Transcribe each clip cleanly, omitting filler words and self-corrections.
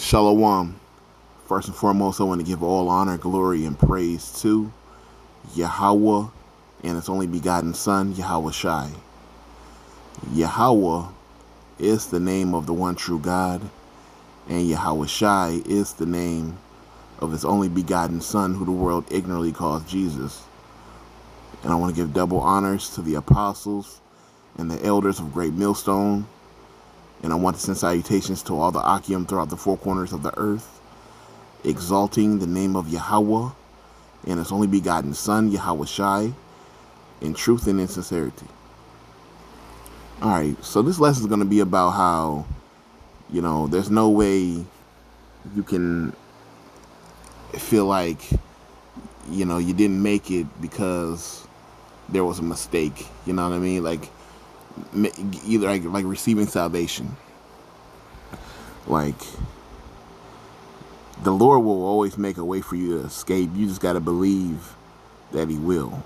Shalom. First and foremost, I want to give all honor, glory, and praise to Yahweh and His only begotten Son, Yahweh Shai. Yahweh is the name of the one true God, and Yahweh Shai is the name of His only begotten Son, who the world ignorantly calls Jesus. And I want to give double honors to the apostles and the elders of Great Millstone. And I want to send salutations to all the Akim throughout the four corners of the earth, exalting the name of Yahweh and His only begotten Son, Yahweh Shai, in truth and in sincerity. Alright, so this lesson is going to be about how, there's no way you can feel like, you didn't make it because there was a mistake. You know what I mean? Like, either like receiving salvation. Like, the Lord will always make a way for you to escape. You just got to believe that He will.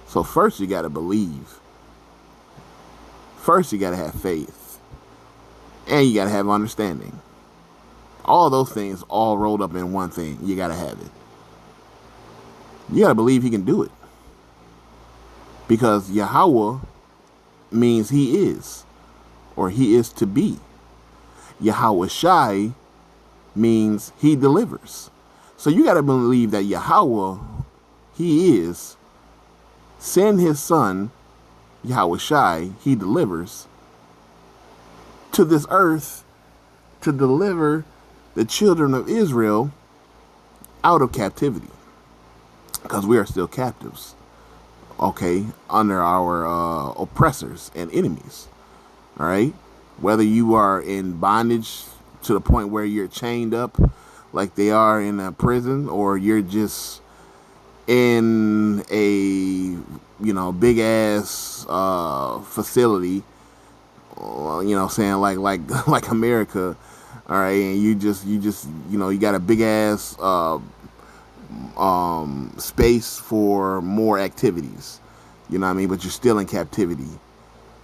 So first you got to believe. First you got to have faith. And you got to have understanding. All those things all rolled up in one thing. You got to have it. You got to believe He can do it. Because Yahweh means He is, or He is to be. Yahweh Shai means He delivers. So you got to believe that Yahweh, He is, send His Son, Yahweh Shai, He delivers, to this earth to deliver the children of Israel out of captivity. Because we are still captives. Okay, under our oppressors and enemies. All right, whether you are in bondage to the point where you're chained up like they are in a prison, or you're just in a big ass facility, saying like America. All right, and you got a big ass space for more activities, but you're still in captivity.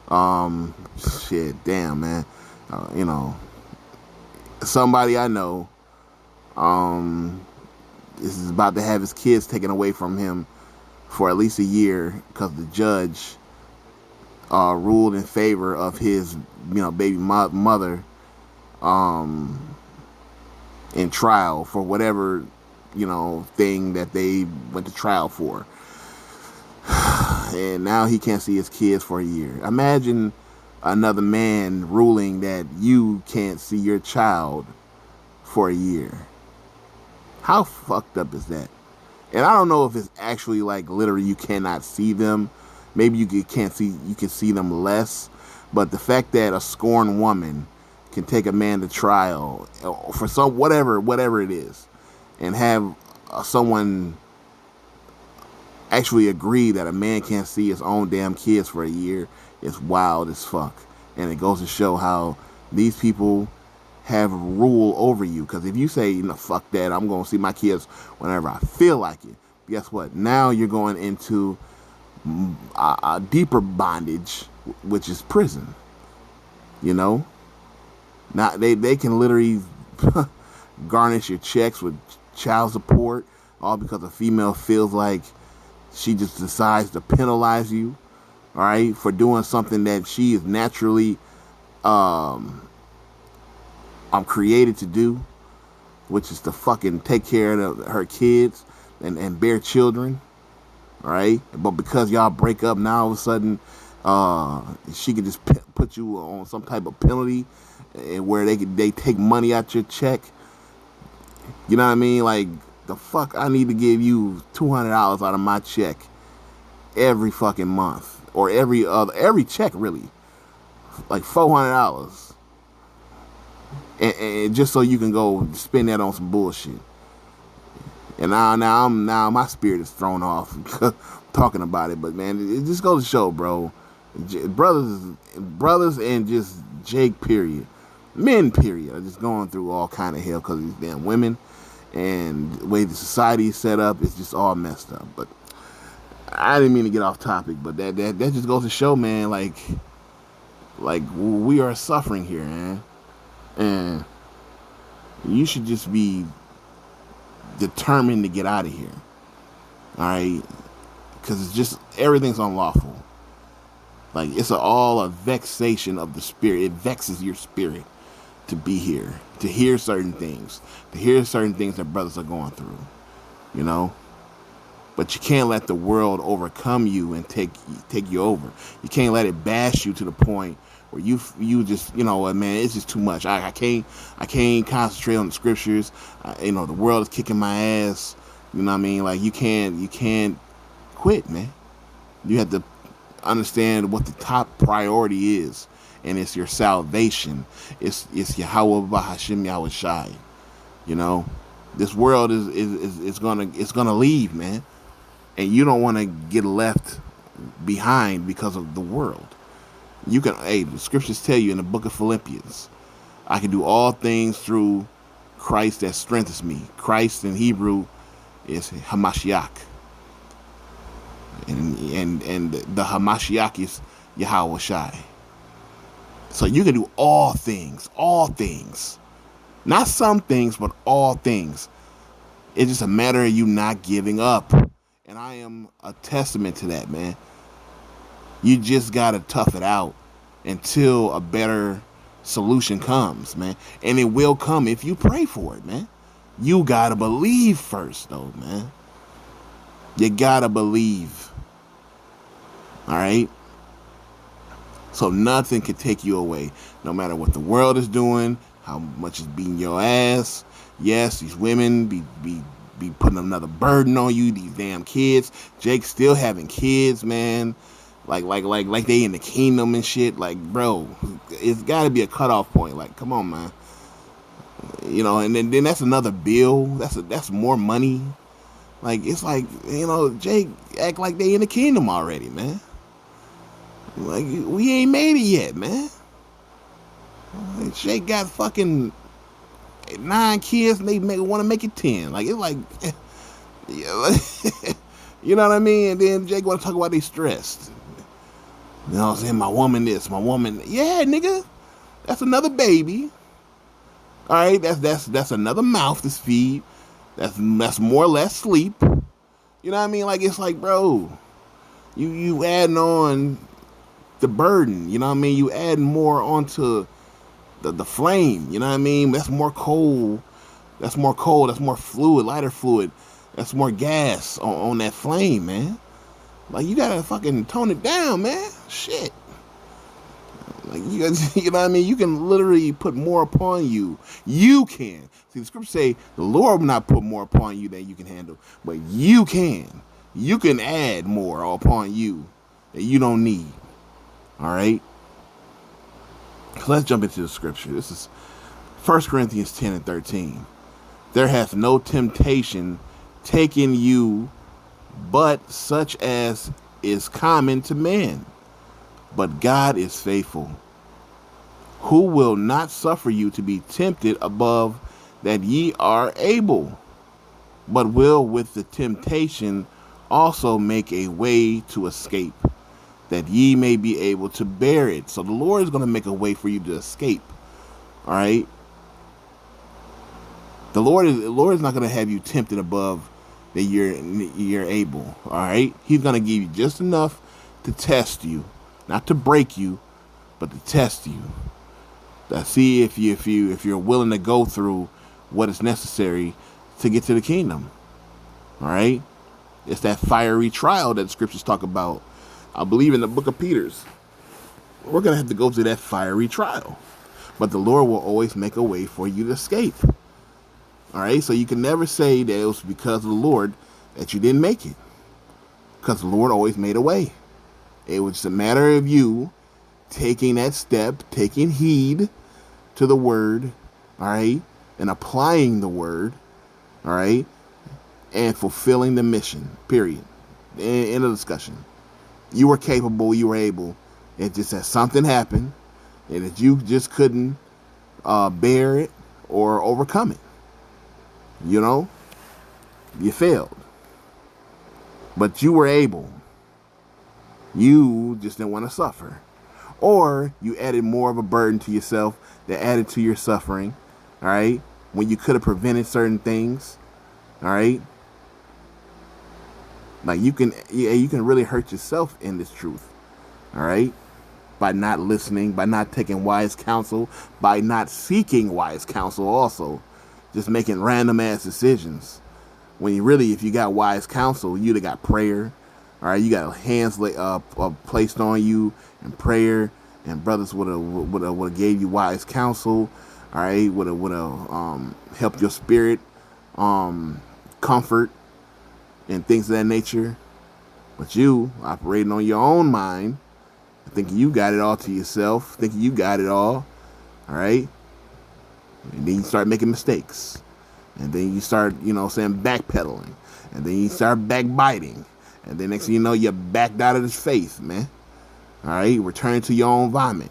Shit, damn, man. Somebody I know, is about to have his kids taken away from him for at least a year because the judge ruled in favor of his, baby mother, in trial for whatever thing that they went to trial for. And now he can't see his kids for a year. Imagine another man ruling that you can't see your child for a year. How fucked up is that? And I don't know if it's actually like literally you cannot see them. Maybe you can see them less. But the fact that a scorned woman can take a man to trial for some whatever it is, and have someone actually agree that a man can't see his own damn kids for a year is wild as fuck. And it goes to show how these people have rule over you. Because if you say, fuck that, I'm going to see my kids whenever I feel like it, guess what? Now you're going into a deeper bondage, which is prison. Now they can literally garnish your checks with child support, all because a female feels like she just decides to penalize you, all right, for doing something that she is naturally created to do, which is to fucking take care of her kids and bear children, all right. But because y'all break up, now all of a sudden she could just put you on some type of penalty, and where they take money out your check. You know what I mean? Like, the fuck, I need to give you $200 out of my check every fucking month, or every check really, like $400, and just so you can go spend that on some bullshit. And now my spirit is thrown off talking about it. But man, it just goes to show, bro, brothers and just Jake period, men period, are just going through all kind of hell because of these damn women. And the way the society is set up, it's just all messed up. But I didn't mean to get off topic, but that just goes to show, man, like we are suffering here, man. And You should just be determined to get out of here. All right, because it's just everything's unlawful. Like it's all a vexation of the spirit. It vexes your spirit to be here, to hear certain things, that brothers are going through. You know, but you can't let the world overcome you and take you over. You can't let it bash you to the point where you just, you know what, man, it's just too much. I can't concentrate on the scriptures. You know, the world is kicking my ass. You know what I mean? Like you can't quit, man. You have to understand what the top priority is, and it's your salvation. It's Yahweh Bahashim Yahweh Shai. You know, this world is gonna leave, man, and you don't want to get left behind because of the world. You can, hey, the scriptures tell you in the book of Philippians, I can do all things through Christ that strengthens me. Christ in Hebrew is Hamashiach. And the Hamashiach is Yahweh Shai. So you can do all things. Not some things, but all things. It's just a matter of you not giving up. And I am a testament to that, man. You just got to tough it out until a better solution comes, man. And it will come if you pray for it, man. You got to believe first, though, man. You got to believe. All right? So nothing can take you away. No matter what the world is doing, how much is beating your ass. Yes, these women be putting another burden on you, these damn kids. Jake's still having kids, man. Like they in the kingdom and shit. Like, bro, it's got to be a cutoff point. Like, come on, man. You know, and then that's another bill. That's more money. Like, it's like, you know, Jake act like they in the kingdom already, man. Like, we ain't made it yet, man. Like, Jake got fucking 9 kids and they want to make it 10. Like, it's like, you know what I mean? And then Jake want to talk about they stressed. You know what I'm saying? My woman this, my woman. Yeah, nigga. That's another baby. All right, that's another mouth to feed. That's more or less sleep. You know what I mean? Like, it's like, bro, you adding on the burden. You know what I mean? You adding more onto the flame. You know what I mean? That's more coal. That's more fluid, lighter fluid. That's more gas on that flame, man. Like, you gotta fucking tone it down, man. Shit. Like, you know what I mean? You can literally put more upon you. You can. See, the scriptures say the Lord will not put more upon you than you can handle. But you can. You can add more upon you that you don't need. All right? So let's jump into the scripture. This is 1 Corinthians 10 and 13. There hath no temptation taken you but such as is common to man. But God is faithful, who will not suffer you to be tempted above that ye are able, but will with the temptation also make a way to escape, that ye may be able to bear it. So the Lord is going to make a way for you to escape. All right? The Lord is not going to have you tempted above that you're able. All right? He's going to give you just enough to test you. Not to break you, but to test you. To see if you're willing to go through what is necessary to get to the kingdom. All right? It's that fiery trial that the scriptures talk about. I believe in the book of Peter's. We're going to have to go through that fiery trial. But the Lord will always make a way for you to escape. All right? So you can never say that it was because of the Lord that you didn't make it. Because the Lord always made a way. It was just a matter of you taking that step, taking heed to the word, all right, and applying the word, all right, and fulfilling the mission, period. End of discussion. You were capable, you were able. It just that something happened, and that you just couldn't bear it or overcome it. You know, you failed. But you were able. You just didn't want to suffer. Or you added more of a burden to yourself that added to your suffering. All right? when you could have prevented certain things. All right. Like you can really hurt yourself in this truth. All right. By not listening, by not taking wise counsel, by not seeking wise counsel also. Just making random ass decisions. When you really, if you got wise counsel, you'd have got prayer. All right, you got hands placed on you and prayer, and brothers would have gave you wise counsel. All right, would have helped your spirit, comfort, and things of that nature. But you operating on your own mind, thinking you got it all to yourself, thinking you got it all. All right, and then you start making mistakes. And then you start, backpedaling. And then you start backbiting. And then next thing you know, you're backed out of this faith, man. All right? Return to your own vomit.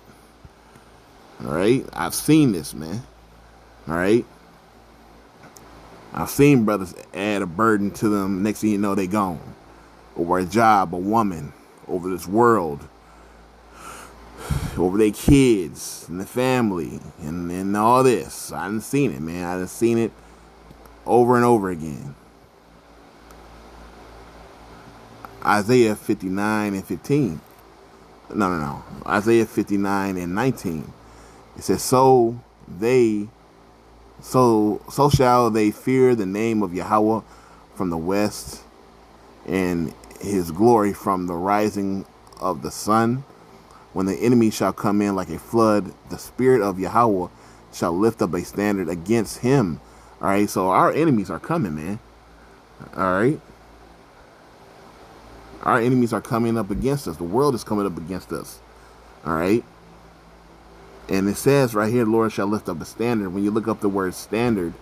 All right? I've seen this, man. All right? I've seen brothers add a burden to them. Next thing you know, they gone. Over a job, a woman, over this world, over their kids and the family and all this. I done seen it, man. I done seen it over and over again. Isaiah 59 and 15. No. Isaiah 59 and 19. It says, So shall they fear the name of Yahweh from the west, and his glory from the rising of the sun. When the enemy shall come in like a flood, the spirit of Yahweh shall lift up a standard against him. All right, so our enemies are coming, man. All right. Our enemies are coming up against us. The world is coming up against us. All right. And it says right here, the Lord shall lift up a standard. When you look up the word standard,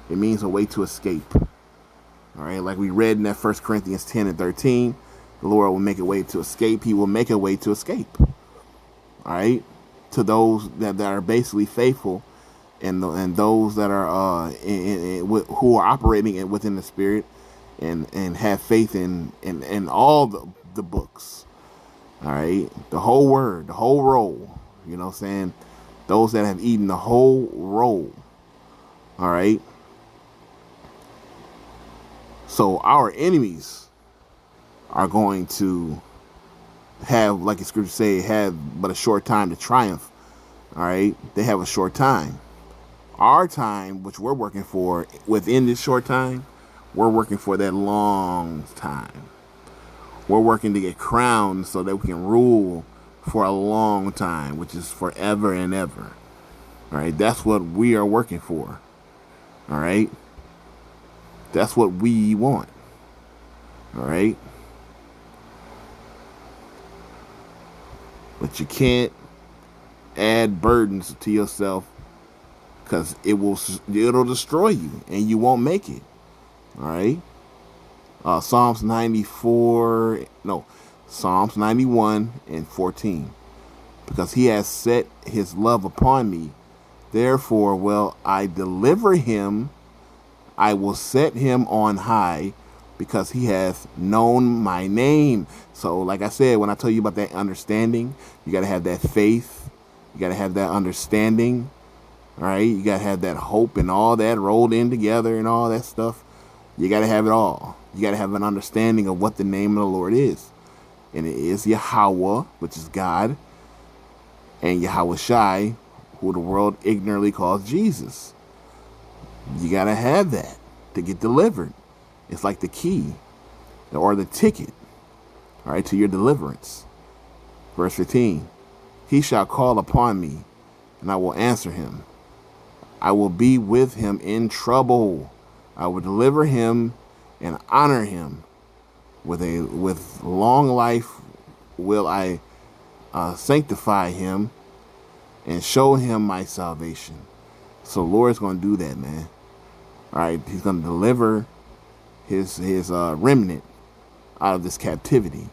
it means a way to escape. All right. Like we read in that 1 Corinthians 10 and 13, the Lord will make a way to escape. He will make a way to escape. All right. To those that are basically faithful. And those that are who are operating within the Spirit and have faith in all the books, all right, the whole word, the whole roll, you know what I'm saying? Those that have eaten the whole roll, all right? So our enemies are going to have, like the scriptures say, have but a short time to triumph, all right? They have a short time. Our time, which we're working for within this short time, we're working for that long time. We're working to get crowned so that we can rule for a long time, which is forever and ever. All right, that's what we are working for. All right, that's what we want. All right, but you can't add burdens to yourself, because it'll destroy you and you won't make it. All right. Psalms 91 and 14. Because he has set his love upon me, therefore will I deliver him. I will set him on high, because he hath known my name. So like I said, when I tell you about that understanding, you got to have that faith. You got to have that understanding. All right, you got to have that hope and all that rolled in together and all that stuff. You got to have it all. You got to have an understanding of what the name of the Lord is. And it is Yahweh, which is God, and Yahweh Shai, who the world ignorantly calls Jesus. You got to have that to get delivered. It's like the key or the ticket, all right, to your deliverance. Verse 15, he shall call upon me, and I will answer him. I will be with him in trouble. I will deliver him and honor him. With long life will I sanctify him and show him my salvation. So Lord's going to do that, man. All right, he's going to deliver his remnant out of this captivity.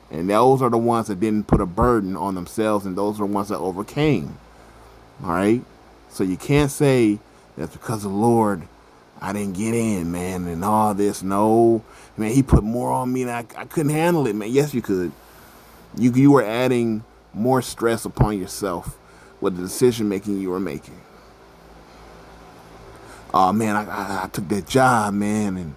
And those are the ones that didn't put a burden on themselves, and those are the ones that overcame. All right? So you can't say that's because of the Lord I didn't get in, man, and all this. No, man, he put more on me than I couldn't handle it, man. Yes, you could. You were adding more stress upon yourself with the decision making you were making. oh man, I took that job, man, and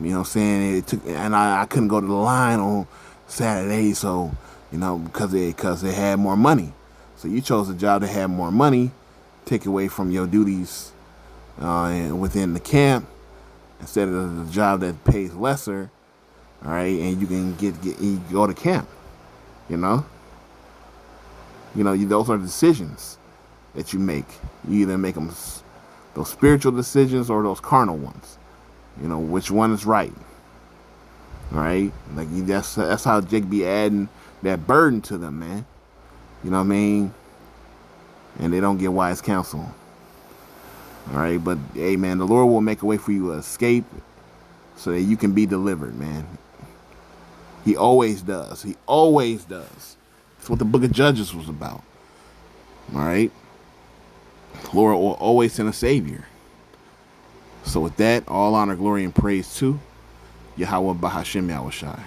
you know what I'm saying, and I couldn't go to the line on Saturday, so you know, because they had more money. So you chose a job that had more money, take away from your duties within the camp, instead of the job that pays lesser. All right, and you can you go to camp. You know, those are decisions that you make. You either make them those spiritual decisions or those carnal ones. You know, which one is right. All right, like that's how Jake be adding that burden to them, man. You know what I mean? And they don't get wise counsel. All right, but hey, man, the Lord will make a way for you to escape, so that you can be delivered, man. He always does. He always does. That's what the Book of Judges was about. All right, the Lord will always send a savior. So with that, all honor, glory, and praise to Yahweh Bahashem Yahushai.